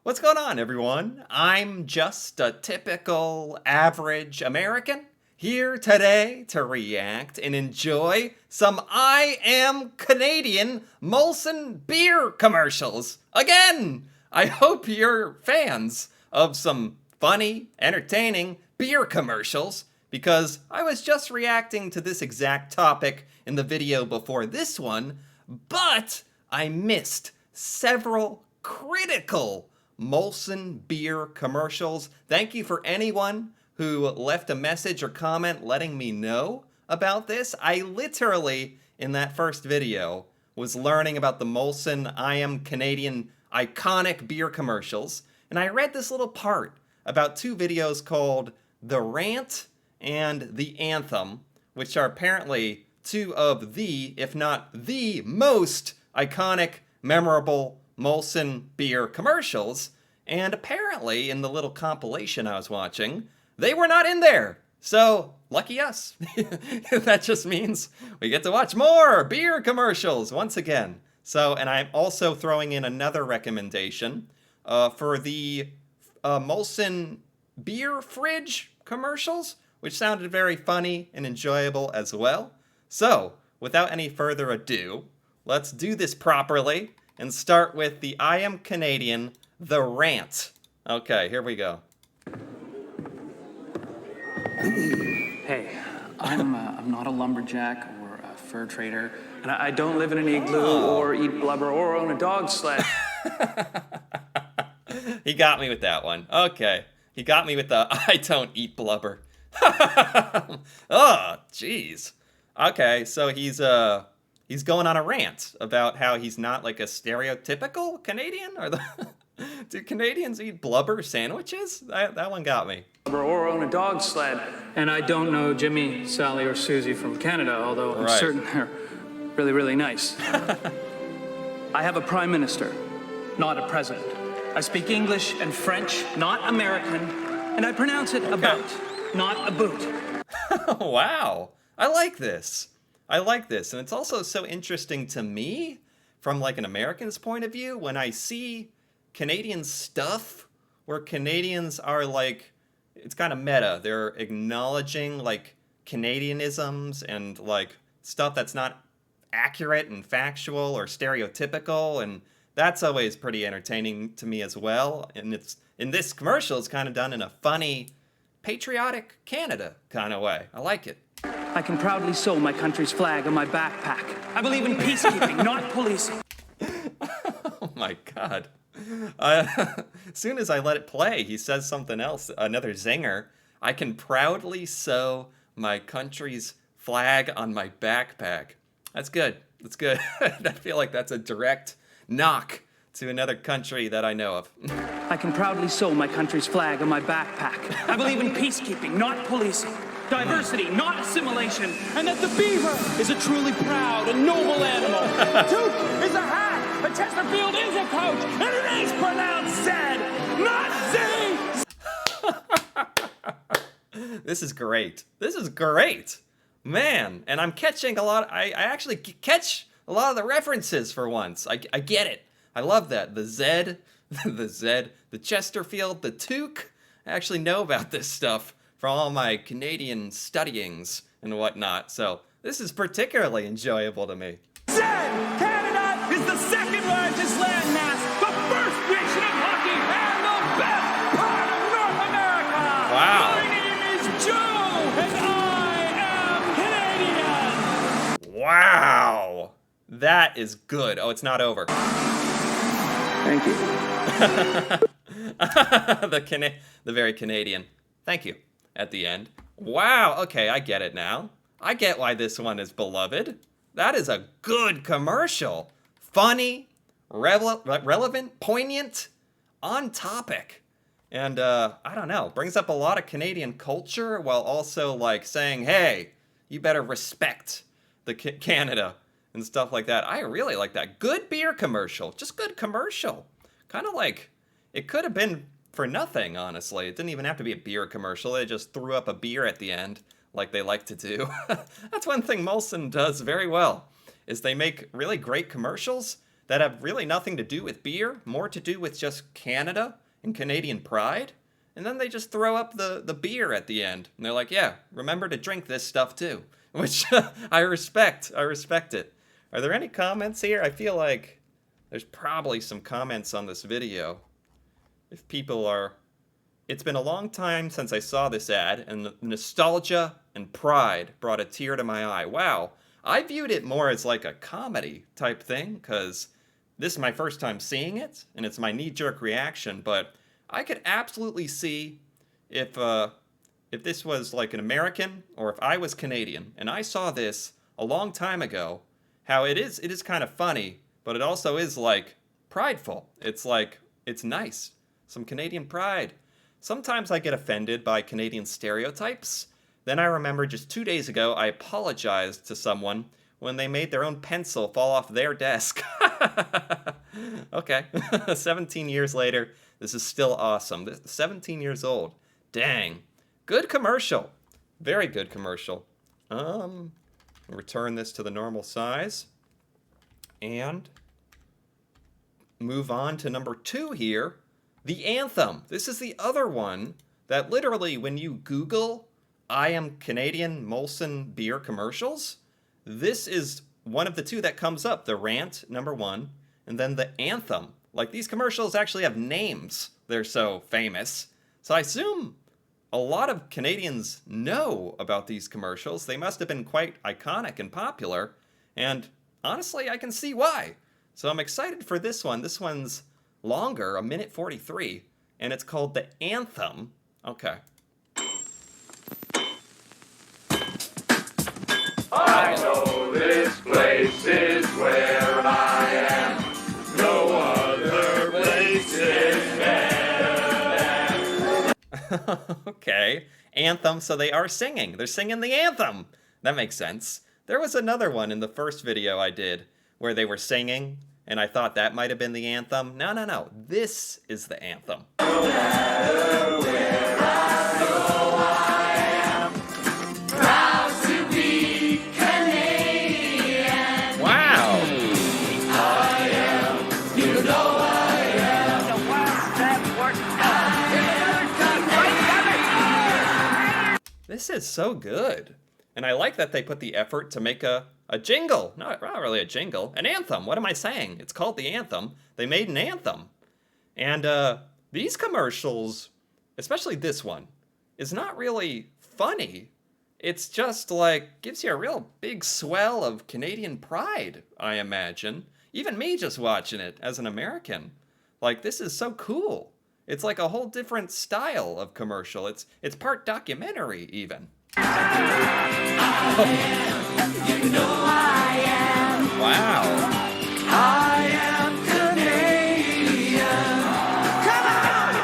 What's going on, everyone? I'm just a typical average American here today to react and enjoy some I Am Canadian Molson beer commercials. Again, I hope you're fans of some funny, entertaining beer commercials because I was just reacting to this exact topic in the video before this one, but I missed several critical Molson beer commercials. Thank you for anyone who left a message or comment letting me know about this. I literally, in that first video, was learning about the Molson I Am Canadian iconic beer commercials, and I read this little part about two videos called the Rant and the Anthem, which are apparently two of the, if not the most iconic, memorable Molson beer commercials, and apparently in the little compilation I was watching, they were not in there. So, lucky us. That just means we get to watch more beer commercials once again. So, and I'm also throwing in another recommendation for the Molson beer fridge commercials, which sounded very funny and enjoyable as well. So, without any further ado, let's do this properly and start with the I Am Canadian, the Rant. Okay, here we go. Hey, I'm not a lumberjack or a fur trader, and I don't live in an igloo or eat blubber or own a dog sled. He got me with that one. Okay, he got me with the I don't eat blubber. Oh, jeez. Okay, so he's going on a rant about how he's not like a stereotypical Canadian, or do Canadians eat blubber sandwiches? That one got me. Or own a dog sled. And I don't know Jimmy, Sally, or Susie from Canada, although I'm certain they're really, really nice. I have a prime minister, not a president. I speak English and French, not American, and I pronounce it about, not a boot. Wow, I like this. I like this, and it's also so interesting to me from like an American's point of view when I see Canadian stuff where Canadians are like, it's kind of meta. They're acknowledging like Canadianisms and like stuff that's not accurate and factual or stereotypical, and that's always pretty entertaining to me as well. And it's in this commercial, it's kind of done in a funny, patriotic Canada kind of way. I like it. I can proudly sew my country's flag on my backpack. I believe in peacekeeping, not policing. Oh my God. As soon as I let it play, he says something else, another zinger. I can proudly sew my country's flag on my backpack. That's good. That's good. I feel like that's a direct knock to another country that I know of. I can proudly sew my country's flag on my backpack. I believe in peacekeeping, not policing. Diversity, not assimilation. And that the beaver is a truly proud and noble animal. A toque is a hat. A Chesterfield is a coach. And it is pronounced said, not Z. This is great. This is great. Man, and I'm catching a lot. I actually catch a lot of the references for once. I get it. I love that. The Z, the Chesterfield, the toque. I actually know about this stuff from all my Canadian studyings and whatnot, so this is particularly enjoyable to me. Said Canada is the second largest landmass, the first nation of hockey, and the best part of North America. Wow. My name is Joe, and I am Canadian. Wow. That is good. Oh, it's not over. Thank you. The very Canadian. Thank you. At the end. Wow, okay, I get it now. I get why this one is beloved. That is a good commercial. Funny, relevant, poignant, on topic. And, I don't know, brings up a lot of Canadian culture while also, like, saying, hey, you better respect the Canada and stuff like that. I really like that. Good beer commercial. Just good commercial. Kind of like, it could have been for nothing, honestly. It didn't even have to be a beer commercial. They just threw up a beer at the end, like they like to do. That's one thing Molson does very well, is they make really great commercials that have really nothing to do with beer, more to do with just Canada and Canadian pride. And then they just throw up the beer at the end. And they're like, yeah, remember to drink this stuff too. Which I respect. I respect it. Are there any comments here? I feel like there's probably some comments on this video. If people are... It's been a long time since I saw this ad, and the nostalgia and pride brought a tear to my eye. Wow. I viewed it more as like a comedy type thing, because this is my first time seeing it, and it's my knee-jerk reaction, but I could absolutely see if this was like an American, or if I was Canadian, and I saw this a long time ago, how it is kind of funny, but it also is like prideful. It's like, it's nice. Some Canadian pride. Sometimes I get offended by Canadian stereotypes. Then I remember just 2 days ago, I apologized to someone when they made their own pencil fall off their desk. Okay, 17 years later, this is still awesome. 17 years old. Dang. Good commercial. Very good commercial. Return this to the normal size. And move on to number 2 here. The Anthem. This is the other one that literally when you Google I am Canadian Molson beer commercials, this is one of the 2 that comes up. The Rant, number 1, and then the Anthem. Like, these commercials actually have names. They're so famous. So I assume a lot of Canadians know about these commercials. They must have been quite iconic and popular. And honestly, I can see why. So I'm excited for this one. This one's longer, 1:43, and it's called the Anthem. Okay. I know this place is where I am. No other place is better than. Okay. Anthem, so they are singing. They're singing the anthem. That makes sense. There was another one in the first video I did where they were singing, and I thought that might have been the anthem. No, no, no. This is the anthem. No matter where I go, I am proud to be Canadian. Wow. I am, you know I am. This is so good. And I like that they put the effort to make a jingle. Not really a jingle. An anthem. What am I saying? It's called the Anthem. They made an anthem. And these commercials, especially this one, is not really funny. It's just like, gives you a real big swell of Canadian pride, I imagine. Even me just watching it as an American. Like, this is so cool. It's like a whole different style of commercial. It's part documentary, even. You know I am. Wow. I am Canadian. Come on!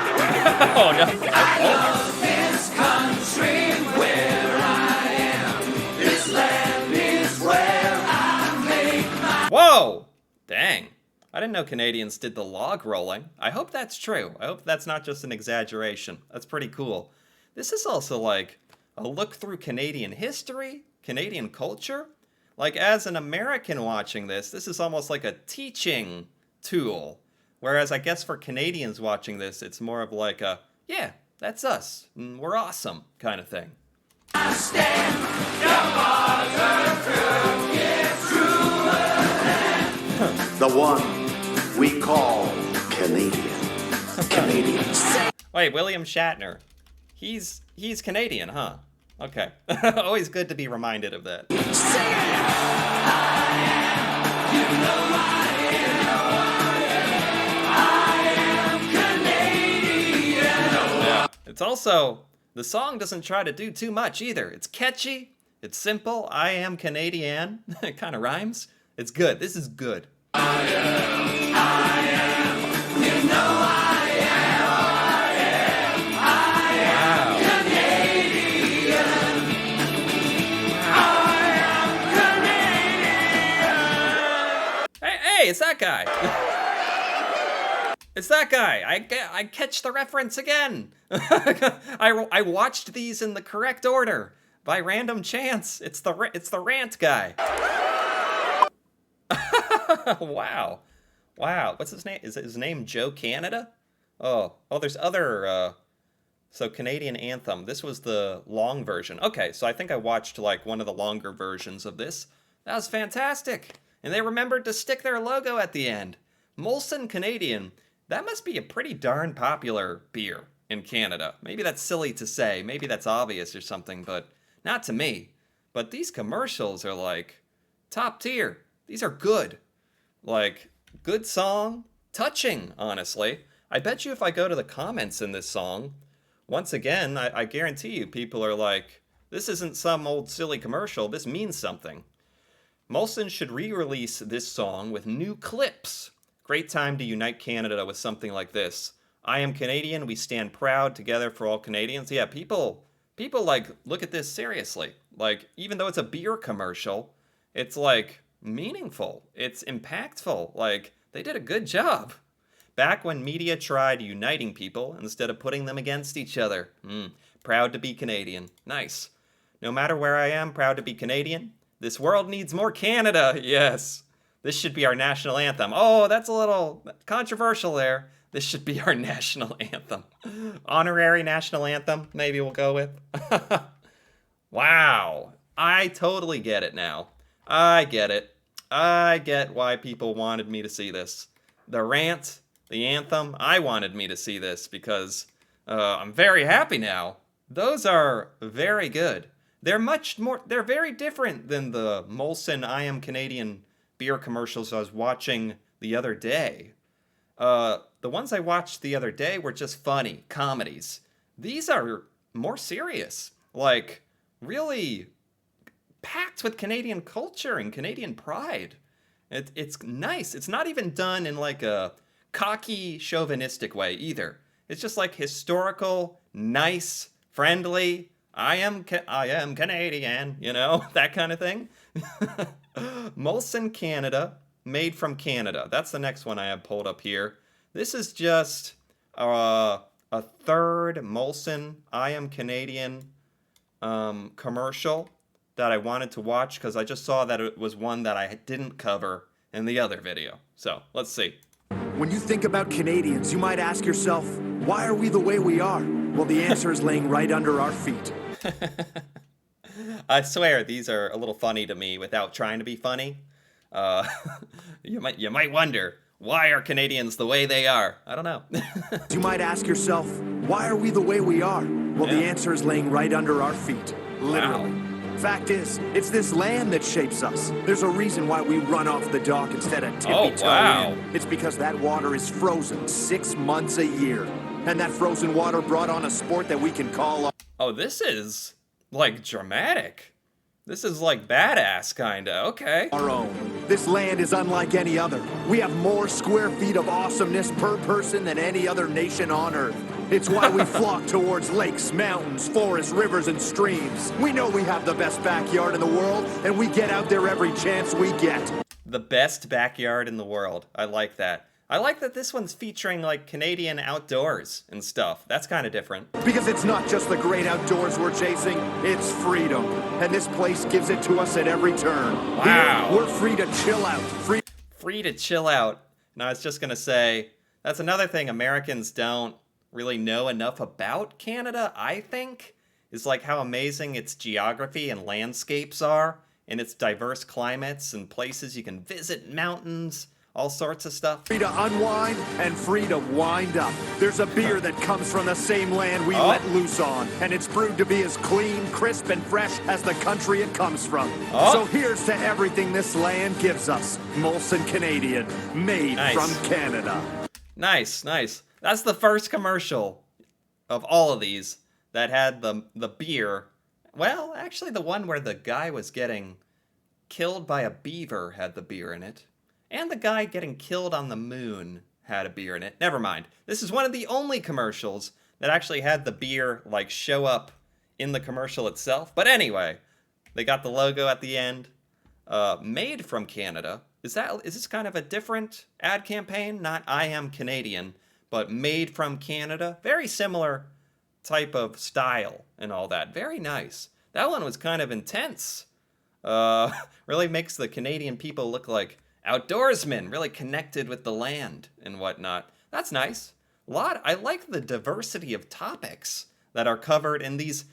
Oh, no. I love this country where I am. This land is where I make my... Whoa! Dang. I didn't know Canadians did the log rolling. I hope that's true. I hope that's not just an exaggeration. That's pretty cool. This is also like a look through Canadian history, Canadian culture. Like, as an American watching this is almost like a teaching tool. Whereas I guess for Canadians watching this, it's more of like a, yeah, that's us, and we're awesome kind of thing. I stand, The one we call Canadian. Canadians. Wait, William Shatner. He's Canadian, huh? Okay. Always good to be reminded of that. Yeah. It's also, the song doesn't try to do too much either. It's catchy, it's simple. I am Canadian. It kind of rhymes. It's good. This is good. Hey, it's that guy. It's that guy. I catch the reference again. I watched these in the correct order by random chance. It's the Rant guy. Wow. Wow, what's his name? Is his name Joe Canada? Oh, there's other, so Canadian Anthem. This was the long version. Okay, so I think I watched like one of the longer versions of this. That was fantastic. And they remembered to stick their logo at the end. Molson Canadian. That must be a pretty darn popular beer in Canada. Maybe that's silly to say. Maybe that's obvious or something, but not to me. But these commercials are like top tier. These are good. Like, good song. Touching, honestly. I bet you if I go to the comments in this song, once again, I guarantee you people are like, this isn't some old silly commercial. This means something. Molson should re-release this song with new clips. Great time to unite Canada with something like this. I am Canadian. We stand proud together for all Canadians. Yeah, people like look at this seriously. Like, even though it's a beer commercial, it's like meaningful. It's impactful. Like, they did a good job. Back when media tried uniting people instead of putting them against each other. Proud to be Canadian. Nice. No matter where I am, proud to be Canadian. This world needs more Canada. Yes. This should be our national anthem. Oh, that's a little controversial there. This should be our national anthem. Honorary national anthem, maybe we'll go with. Wow. I totally get it now. I get it. I get why people wanted me to see this. The Rant, the anthem, I wanted me to see this because I'm very happy now. Those are very good. They're very different than the Molson I Am Canadian beer commercials I was watching the other day. The ones I watched the other day were just funny comedies. These are more serious, like really packed with Canadian culture and Canadian pride. It's nice. It's not even done in like a cocky, chauvinistic way either. It's just like historical, nice, friendly. I am Canadian, you know, that kind of thing. Molson Canada, made from Canada. That's the next one I have pulled up here. This is just a third Molson I Am Canadian commercial that I wanted to watch because I just saw that it was one that I didn't cover in the other video. So let's see. When you think about Canadians, you might ask yourself, why are we the way we are? Well, the answer is laying right under our feet. I swear these are a little funny to me without trying to be funny. You might wonder, why are Canadians the way they are? I don't know. You might ask yourself, why are we the way we are? Well, the answer is laying right under our feet. Literally. Wow. Fact is, it's this land that shapes us. There's a reason why we run off the dock instead of tippy-toe in. It's because that water is frozen 6 months a year. And that frozen water brought on a sport that we can call... Oh, this is, like, dramatic. This is, like, badass, kinda. Okay. Our own. This land is unlike any other. We have more square feet of awesomeness per person than any other nation on Earth. It's why we flock towards lakes, mountains, forests, rivers, and streams. We know we have the best backyard in the world, and we get out there every chance we get. The best backyard in the world. I like that. I like that this one's featuring, like, Canadian outdoors and stuff. That's kind of different. Because it's not just the great outdoors we're chasing, it's freedom. And this place gives it to us at every turn. Wow. Here, we're free to chill out. Free to chill out. And I was just going to say, that's another thing Americans don't really know enough about Canada, I think, is like how amazing its geography and landscapes are, and its diverse climates and places you can visit, mountains, all sorts of stuff. Free to unwind and free to wind up. There's a beer that comes from the same land we let loose on, and it's brewed to be as clean, crisp, and fresh as the country it comes from. So here's to everything this land gives us. Molson Canadian, made from Canada. Nice, nice. That's the first commercial of all of these that had the beer. Well, actually the one where the guy was getting killed by a beaver had the beer in it. And the guy getting killed on the moon had a beer in it. Never mind. This is one of the only commercials that actually had the beer, like, show up in the commercial itself. But anyway, they got the logo at the end. Made from Canada. Is this kind of a different ad campaign? Not I Am Canadian, but Made from Canada. Very similar type of style and all that. Very nice. That one was kind of intense. Really makes the Canadian people look like outdoorsmen, really connected with the land and whatnot. That's nice. I like the diversity of topics that are covered in these,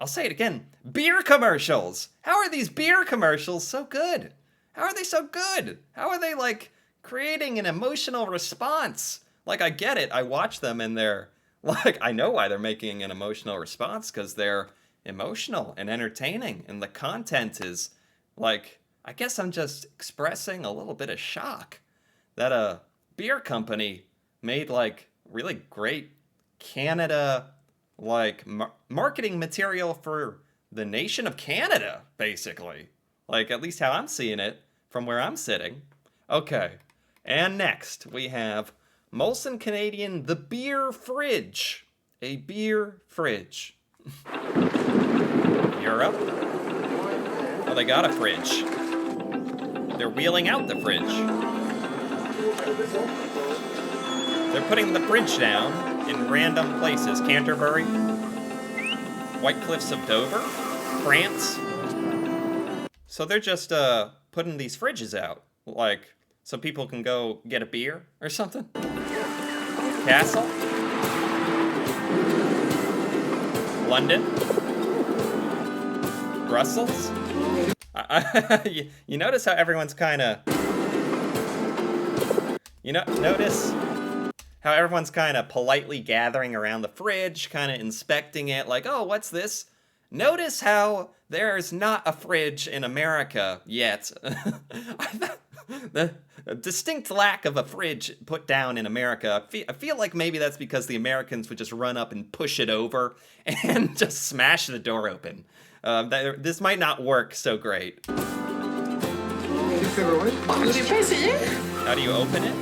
I'll say it again, beer commercials. How are these beer commercials so good? How are they so good? How are they like creating an emotional response? Like, I get it. I watch them and they're like, I know why they're making an emotional response, because they're emotional and entertaining, and the content is like, I guess I'm just expressing a little bit of shock that a beer company made like really great Canada like marketing material for the nation of Canada, basically. Like, at least how I'm seeing it from where I'm sitting. Okay, and next we have Molson Canadian, the beer fridge. A beer fridge. Europe? Oh, they got a fridge. They're wheeling out the fridge. They're putting the fridge down in random places. Canterbury, White Cliffs of Dover, France. So they're just putting these fridges out, like, so people can go get a beer or something. Castle, London, Brussels. You notice how everyone's kind of, notice how everyone's kind of politely gathering around the fridge, kind of inspecting it, like, oh, what's this? Notice how there's not a fridge in America yet. The distinct lack of a fridge put down in America. I feel like maybe that's because the Americans would just run up and push it over and just smash the door open. This might not work so great. How do you open it?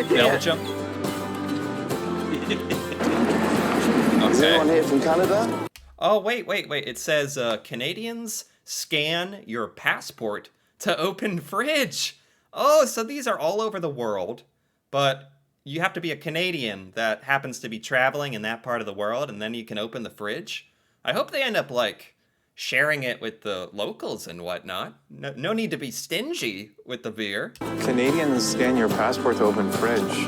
Belgium. Is anyone here from Canada? Oh, wait. It says Canadians scan your passport to open fridge. Oh, so these are all over the world, but you have to be a Canadian that happens to be traveling in that part of the world, and then you can open the fridge. I hope they end up, like, sharing it with the locals and whatnot. No need to be stingy with the beer. Canadians scan your passport to open fridge.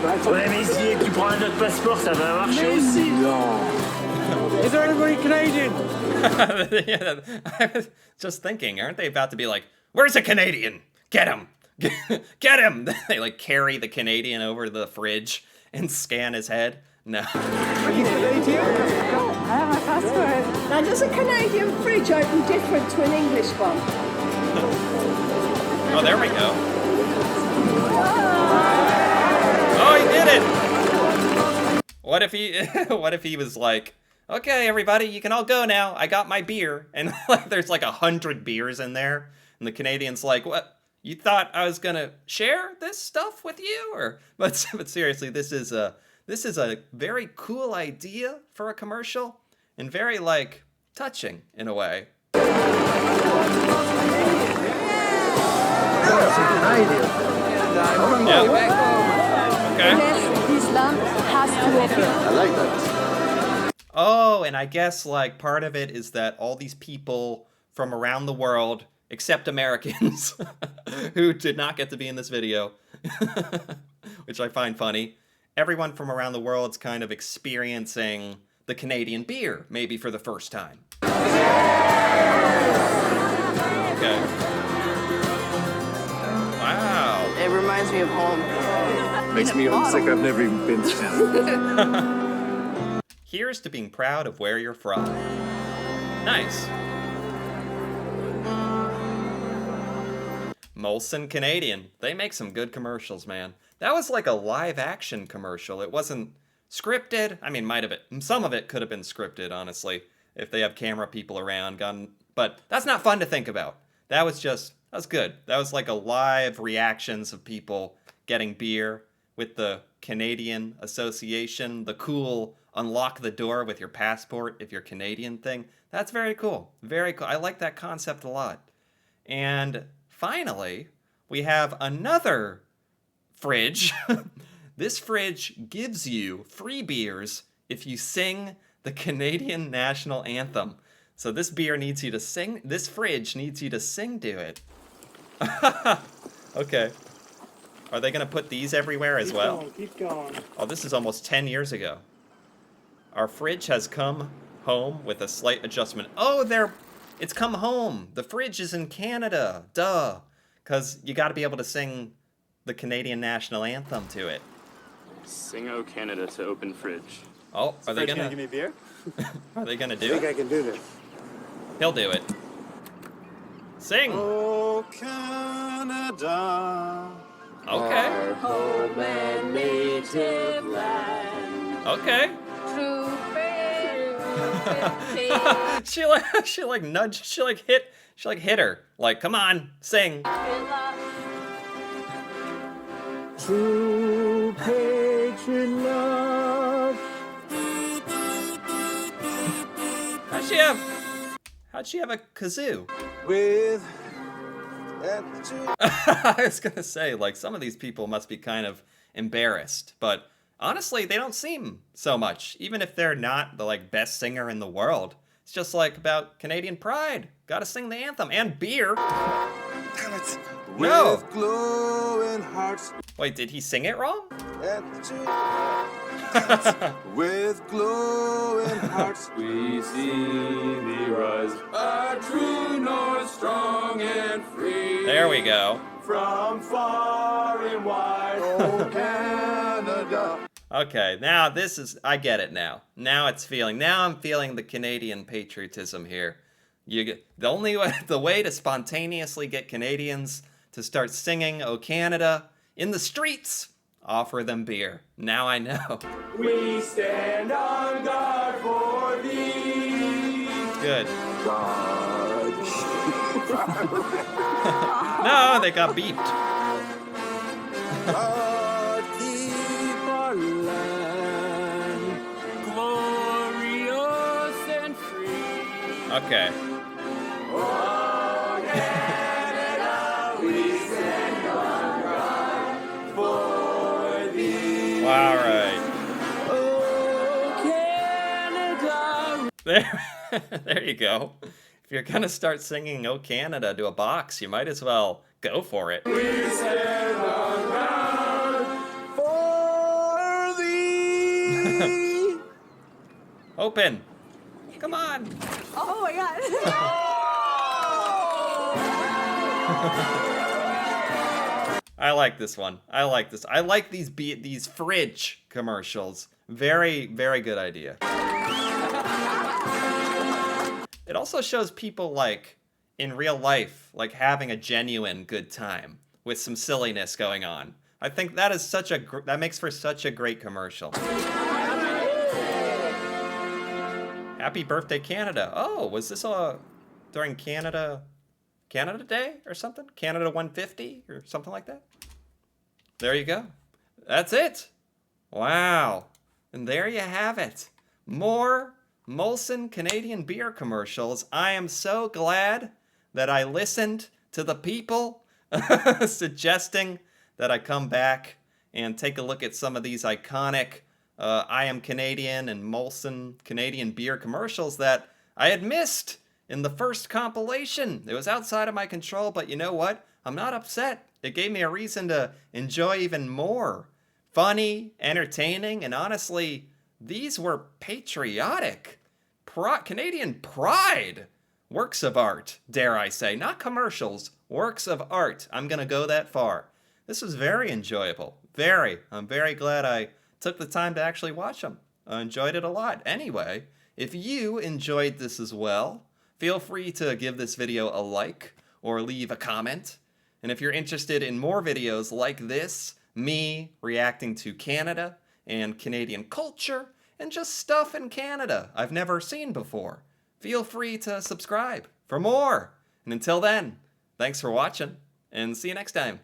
Ouais, mais si tu prends notre passeport, ça va marcher aussi. No. Is there anybody Canadian? Yeah, I was just thinking, aren't they about to be like, where's a Canadian? Get him! Get him! They like carry the Canadian over to the fridge and scan his head. No. Are you Canadian? No, I have my passport. Now, does a Canadian fridge open different to an English one? Oh, there we go. Oh, he did it! What if he was like, okay, everybody, you can all go now. I got my beer. And like, there's like 100 beers in there. And the Canadian's like, what? You thought I was gonna share this stuff with you? But seriously, this is a very cool idea for a commercial, and very like touching in a way. Yeah. Okay. This lamp has to open. I like that. Oh, and I guess like part of it is that all these people from around the world, except Americans, who did not get to be in this video, which I find funny, everyone from around the world's kind of experiencing the Canadian beer, maybe for the first time. Okay. Wow. It reminds me of home. Makes me homesick. I've never even been to Canada. Here's to being proud of where you're from. Nice. Molson Canadian. They make some good commercials, man. That was like a live action commercial. It wasn't scripted. I mean, some of it could have been scripted, honestly, if they have camera people around. But that's not fun to think about. That was good. That was like a live reactions of people getting beer with the Canadian Association, the cool unlock the door with your passport if you're Canadian thing. That's very cool. Very cool. I like that concept a lot. And finally, we have another fridge. This fridge gives you free beers if you sing the Canadian national anthem. So this beer needs you to sing, this fridge needs you to sing to it. Okay. Are they gonna put these everywhere as well? Keep going. Oh, this is almost 10 years ago. Our fridge has come home with a slight adjustment. Oh, it's come home. The fridge is in Canada. Duh. Because you got to be able to sing the Canadian national anthem to it. Sing O Canada to open fridge. Oh, are they Fridge gonna give me beer? Are they gonna do I think it? I can do this. He'll do it. Sing. Oh, Canada. Okay. Our home and native land. Okay. True she like nudged. She like hit her. Like, come on, sing. True patriot love. How'd she have a kazoo? With I was gonna say, like, some of these people must be kind of embarrassed, but honestly, they don't seem so much. Even if they're not the like best singer in the world, it's just like about Canadian pride. Gotta sing the anthem and beer. Damn it. No. With glowing hearts. Wait, did he sing it wrong? With glowing hearts. We see thee rise, a true north, strong and free. There we go. From far and wide, oh Canada. Okay, now I get it now. Now I'm feeling the Canadian patriotism here. The way to spontaneously get Canadians to start singing "O Canada" in the streets, offer them beer. Now I know. We stand on guard for thee. Good. No, they got beeped. God keep our land Glorious and free. Okay. All right. There you go. If you're gonna start singing "O Canada" to a box, you might as well go for it. for thee. Open. Come on. Oh my god. I like this one. I like this. I like these fridge commercials. Very, very good idea. It also shows people like in real life, like having a genuine good time with some silliness going on. I think that is that makes for such a great commercial. Happy birthday, Canada. Oh, was this during Canada Day or something? Canada 150 or something like that? There you go. That's it. Wow. And there you have it. More Molson Canadian beer commercials. I am so glad that I listened to the people suggesting that I come back and take a look at some of these iconic I Am Canadian and Molson Canadian beer commercials that I had missed in the first compilation. It was outside of my control, but you know what? I'm not upset. It gave me a reason to enjoy even more. Funny, entertaining, and honestly, these were patriotic. Canadian pride. Works of art, dare I say. Not commercials. Works of art. I'm going to go that far. This was very enjoyable. I'm very glad I took the time to actually watch them. I enjoyed it a lot. Anyway, if you enjoyed this as well, feel free to give this video a like or leave a comment. And if you're interested in more videos like this, me reacting to Canada and Canadian culture and just stuff in Canada I've never seen before, feel free to subscribe for more. And until then, thanks for watching and see you next time.